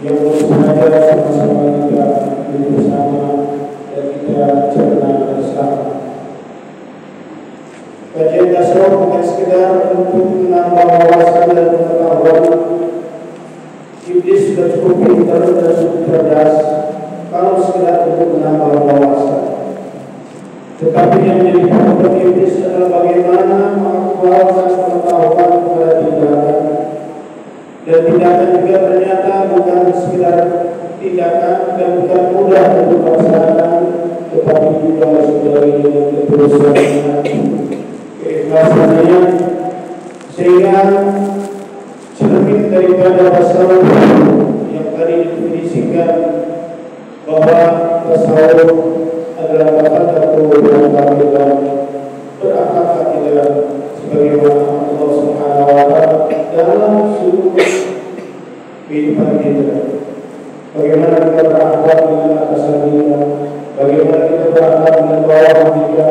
yang bersedia sama-sama kita hidup bersama dan kita cerna bersama. Kajian tasawuf bukan sekedar untuk menambah wawasan dan pengetahuan. Iblis sudah cukup pintar dan cukup cerdas kalau sekedar untuk menambah wawasan. Tetapi yang menjadi problem iblis adalah bagaimana mengakualkan pengetahuan kepada tindakan. Dan tindakan juga ternyata bukan sekedar tindakan dan bukan mudah untuk dilaksanakan, tetapi juga harus dijalani dengan ketulusannya, keikhlasannya, sehingga cermin daripada tasawuf yang tadi didefinisikan bahwa tasawuf adalah tafaqquh dan berakhlak akidah sebagaimana Allah Subhanahu wa taala dalam seluruh kehidupan kita. Bagaimana kita berakhlak dengan atasan kita, bagaimana kita berakhlak dengan bawahan kita,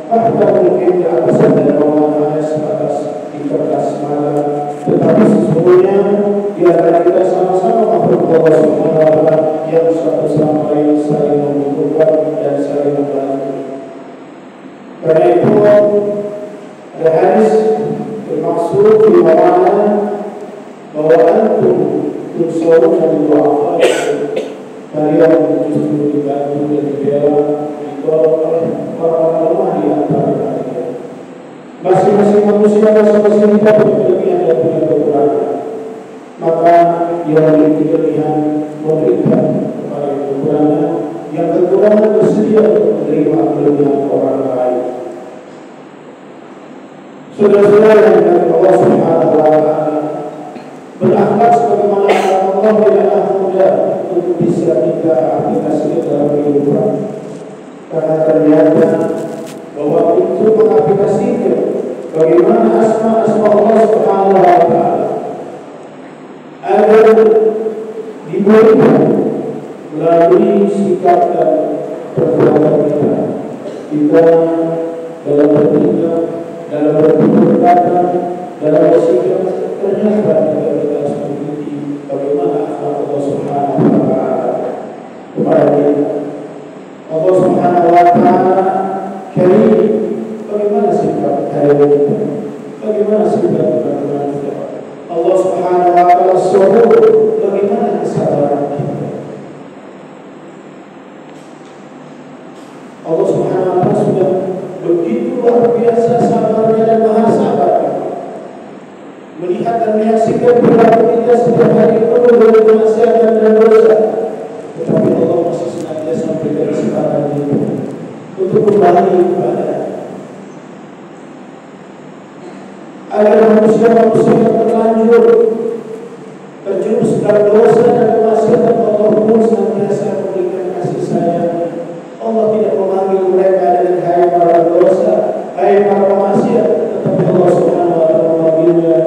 bahkan mungkin di atasan dan bawahan hanya sebatas di kertas malam, tetapi sesungguhnya di antara kita sama-sama makhluk Allah Subhanahu wa taala yang satu sama lain saling membutuhkan dan saling membantu. Karena itu ada hadis bermaksud di mana bahwa antum tunsawun dan du'afa, kalian justru dibantu dan dibela ditolong oleh orang-orang lemah di antara kalian. Masing-masing manusia masing-masing kita punya kelebihan dan punya kekurangan. Maka yang memiliki kelebihan memberikan kepada yang kekurangan, yang kekurangan bersedia untuk menerima kelebihan orang lain. Saudara-saudara yang dari Allah Subhanahu wa taala, berakhlak sebagaimana Allah tidaklah mudah untuk bisa kita aplikasikan dalam kehidupan. Karena ternyata bahwa itu mengaplikasikan bagaimana asma-asma Allah Subhanahu wa taala agar diberikan melalui sikap dan perbuatan kita. Kita dalam bertindak, dalam bertutur kata, dalam bersikap, ternyata kita harus mengikuti bagaimana akhlak Allah Subhanahu wa taala kepada kita. Allah Subhanahu wa taala karim, bagaimana sikap karim kita? Bagaimana sikap kita? Allah Subhanahu wa taala sabur, bagaimana kesabaran kita? Allah Subhanahu wa taala sudah begitu luar biasa sabarnya dan maha sabar, melihat dan menyaksikan perilaku kita setiap hari penuh dengan kemaksiatan dan dosa, tetapi Allah masih senantiasa memberikan kesempatan itu untuk kembali kepada agar manusia-manusia yang terlanjur terjerumus dalam dosa dan kemaksiatan. Allah pun senantiasa memberikan kasih sayang. Allah tidak memanggil mereka dengan hai para dosa, hai para maksiat, tetapi Allah Subhanahu wa taala memanggilnya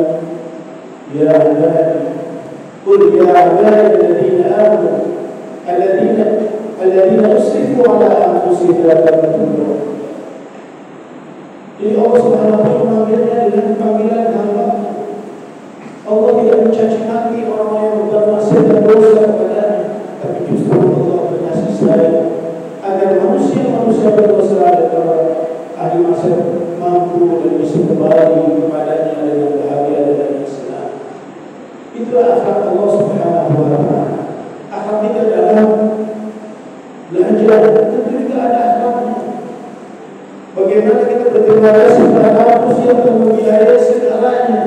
ya ibadi, qul ya ibadi alladziina aamanu alladziina usrifu ala anfusihim la taqnatu. Jadi Allah Subhanahu wa taala memanggilnya dengan panggilan hamba. Allah tidak mencaci maki orang yang berbuat maksiat dan dosa kepadanya, tapi justru Allah berkasih sayang agar manusia-manusia berdosa dan ahli maksiat mampu dan bisa kembali kepadanya dengan bahagia dan Islam. Itulah akhlak Allah Subhanahu wa taala. Akhlak kita dalam belajar tentu juga ada akhlaknya. Bagaimana kita berterima kasih kepada kampus yang telah membiayai segalanya,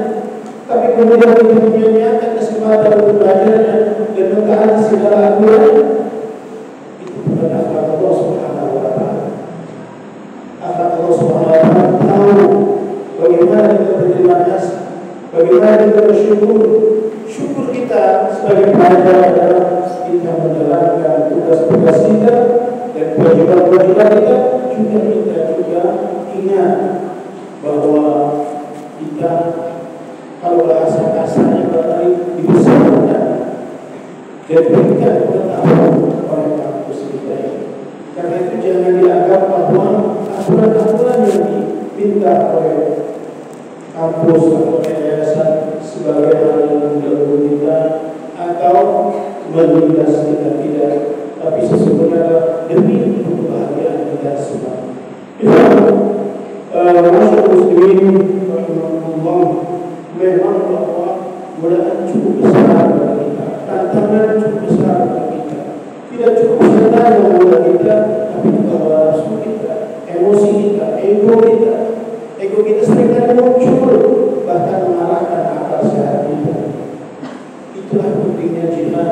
tapi kemudian kita menyia-nyiakan kesempatan untuk belajar dan mentaati segala aturan. Itu bukan akhlak Allah Subhanahu wa taala. Akhlak Allah Subhanahu wa taala tahu bagaimana kita berterima kasih, bagaimana kita bersyukur. Syukur kita sebagai pelajar adalah kita menjalankan tugas-tugas kita dan kewajiban-kewajiban kita. Kita juga ingat bahwa kita, kalau bahasa kasarnya berarti dibesarkan dan diberikan pengetahuan oleh kampus kita ini. Karena itu jangan dianggap bahwa aturan-aturan yang diminta oleh kampus atau yayasan sebagai hal yang mengganggu kita atau menindas kita tidak, tapi sesungguhnya adalah demi kebahagiaan kita semua. Masyarakat muslimin rahimahullah, memang bahwa godaan cukup besar bagi kita, tantangan cukup besar bagi kita. Tidak cukup saja menggoda kita, tapi juga nafsu kita, emosi kita, ego kita. Ego kita seringkali muncul, bahkan mengarahkan akal sehat kita. Itulah pentingnya jihad.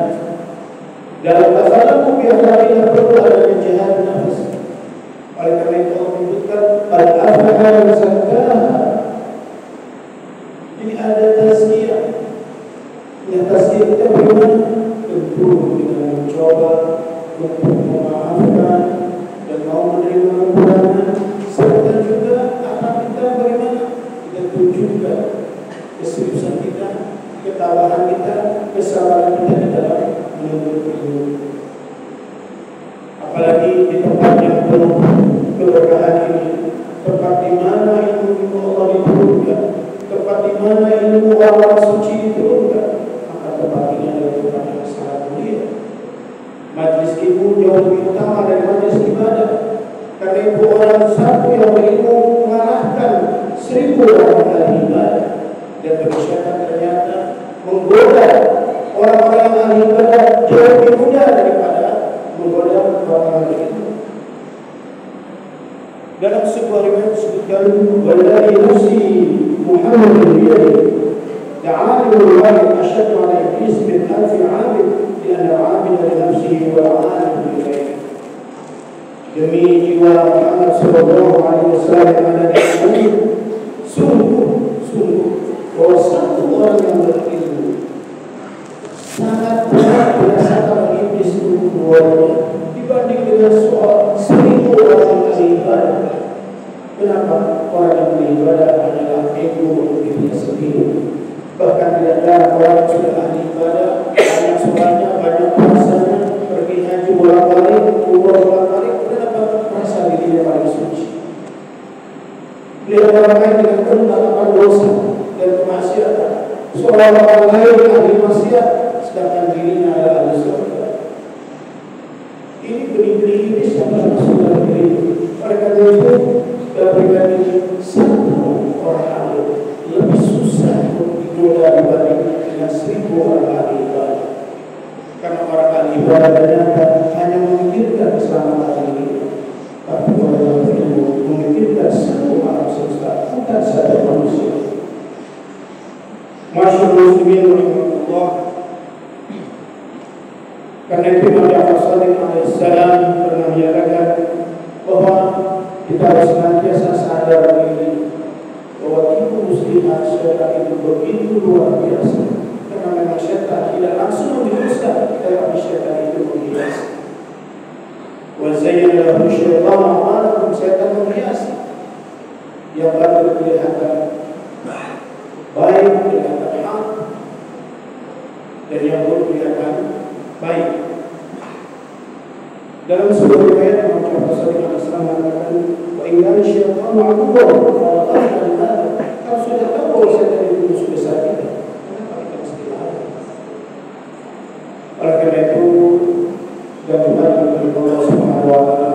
Dalam masalah biasa tidak perlu adanya jihad nafas. Oleh karena itu Allah menyebutkan al-af'al zakah. Jadi ada tazkiyah. Ya tazkiyah kita bagaimana? Tentu dengan mencoba untuk memaafkan dan mau menerima kekurangan, serta juga akan kita bagaimana kita tunjukkan keseriusan kita, ketabahan kita, kesabaran kita di dalam menuntut ilmu. Apalagi di tempat yang penuh keberkahan ini, tempat di mana ilmu Allah diturunkan, tempat di mana ilmu orang suci diturunkan, maka tempat ini adalah tempat yang sangat mulia. Majlis ilmu jauh lebih utama dari majlis ibadah. Karena itu orang satu yang berilmu mengalahkan 1000 orang ahli ibadah. Dan bersyaitan ternyata menggoda orang-orang yang ahli ibadah jauh lebih mudah daripada menggoda orang-orang ilmu. Dalam sebuah riwayat disebutkan, "Wallahi nafsi Muhammadin biyadihi, ta'alimul wahid asyaddu 'ala iblis min 1000 'abid, li'anna 'abida li nafsihi wa 'alim li ghairihi." Demi jiwa Muhammad sallallahu alaihi wasallam yang ada di sini, sungguh bahwa satu orang yang berilmu sangat berat dirasakan iblis untuk keluarnya dibanding dengan 1000 orang yang beribadah. Kenapa? Orang yang beribadah hanyalah ego untuk dirinya sendiri. Bahkan tidak ada orang yang sudah ahli ibadah, banyak sholatnya, banyak puasanya, pergi haji bolak-balik, umrah bolak-balik, kenapa? Merasa dirinya paling suci. Lihat orang lain dengan penuh tatapan dosa dan kemaksiatan, seorang orang lain ahli maksiat, sedangkan dirinya adalah ahli surga. Ini benih-benih iblis yang masuk dalam diri. Oleh karena itu, dalam pribadi satu orang alim lebih susah untuk digoda dibanding dengan 1000 orang ahli ibadah. Karena orang ahli ibadah ternyata hanya memikirkan keselamatan diri, tapi orang yang berilmu memikirkan seluruh alam semesta, bukan saja manusia. Masyaallah muslimin rahimahullah. Karena itu Nabi Muhammad alaihissalam pernah menyatakan bahwa kita harus senantiasa sadar diri bahwa tipu muslihat syaitan itu begitu luar biasa. Karena memang syaitan tidak langsung menjelaskan, tetapi syaitan itu menghias. Wa zayyana lahu syaitan a'malahum, syaitan menghias yang baru kelihatan baik, kelihatan hak, dan yang baru kelihatan baik. Dalam sebuah riwayat Muhammad sallallahu alaihi wasallam mengatakan, "Wa inna syaitana 'aduwwun fa qad kalau sudah tahu bahwa syaitan itu musuh besar kita, kenapa kita mesti lari?" Oleh karena itu, dan Tuhan Allah Subhanahu wa taala,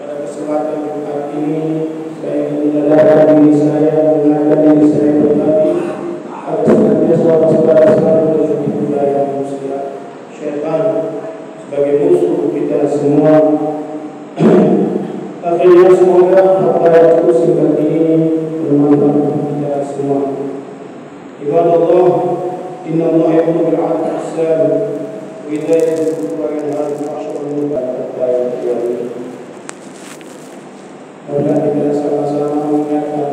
pada kesempatan kali ini saya ingin menyadarkan diri saya, mengingatkan diri saya pribadi agar senantiasa waspada selalu dengan budaya muslihat. Syaitan sebagai musuh kita semua. Akhirnya semoga apa yang terus singkat ini bermanfaat untuk kita semua. Ibadallah, inna Allah ya'muru bil 'adli wal ihsan wa ita'i dzil qurba wa yanha 'anil fahsya'i wal munkari wa ya'muru bil 'adli. Mari kita sama-sama mengingatkan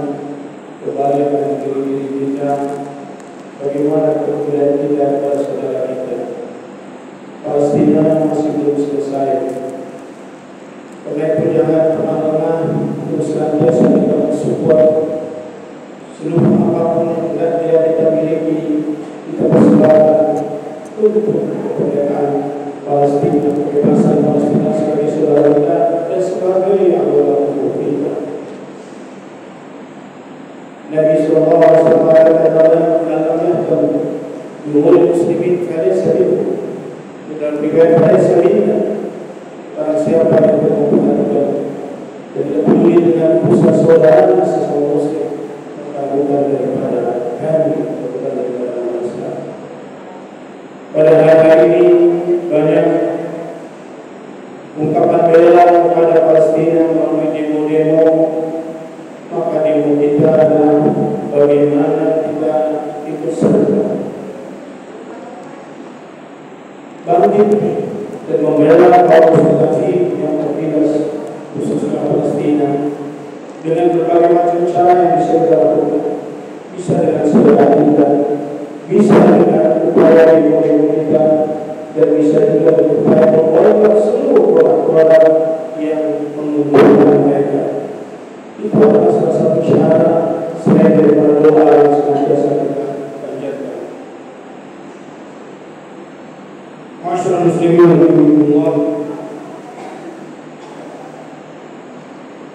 kebaikan diri kita, bagaimana kepedulian kita kepada saudara kita. Pastinya masih belum selesai. Karena itu jangan pernah lengah untuk senantiasa kita mensupport seluruh apapun yang tidak kita miliki, kita persembahkan untuk kemerdekaan Palestina, kebebasan Palestina sebagai saudara kita dan sebagai anggota tubuh kita. Nabi sallallahu alaihi wasallam berkata, "Alam yahtam umur muslimin falaysa minhum." preferensi minta barang siapa yang berhubungan dan tidak peduli dengan usaha saudara sesama muslim, maka bukan daripada kami, bukan daripada manusia. Pada hari ini banyak ungkapan bela kepada Palestina melalui demo-demo. Maka demo kita adalah bagaimana kita ikut serta bangkit dan membela kaum muslimin yang tertindas khususnya Palestina dengan berbagai macam cara yang bisa kita lakukan. Bisa dengan sedekah kita, bisa dengan upaya demo-demo kita, dan bisa juga dengan upaya membolehkan seluruh produk-produk yang menguntungkan mereka. Itu adalah salah satu cara selain daripada doa yang senantiasa kita panjatkan. Masyarakat muslimin rahimakumullah.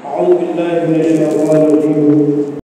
A'udzu billahi minasyaitonir rajim.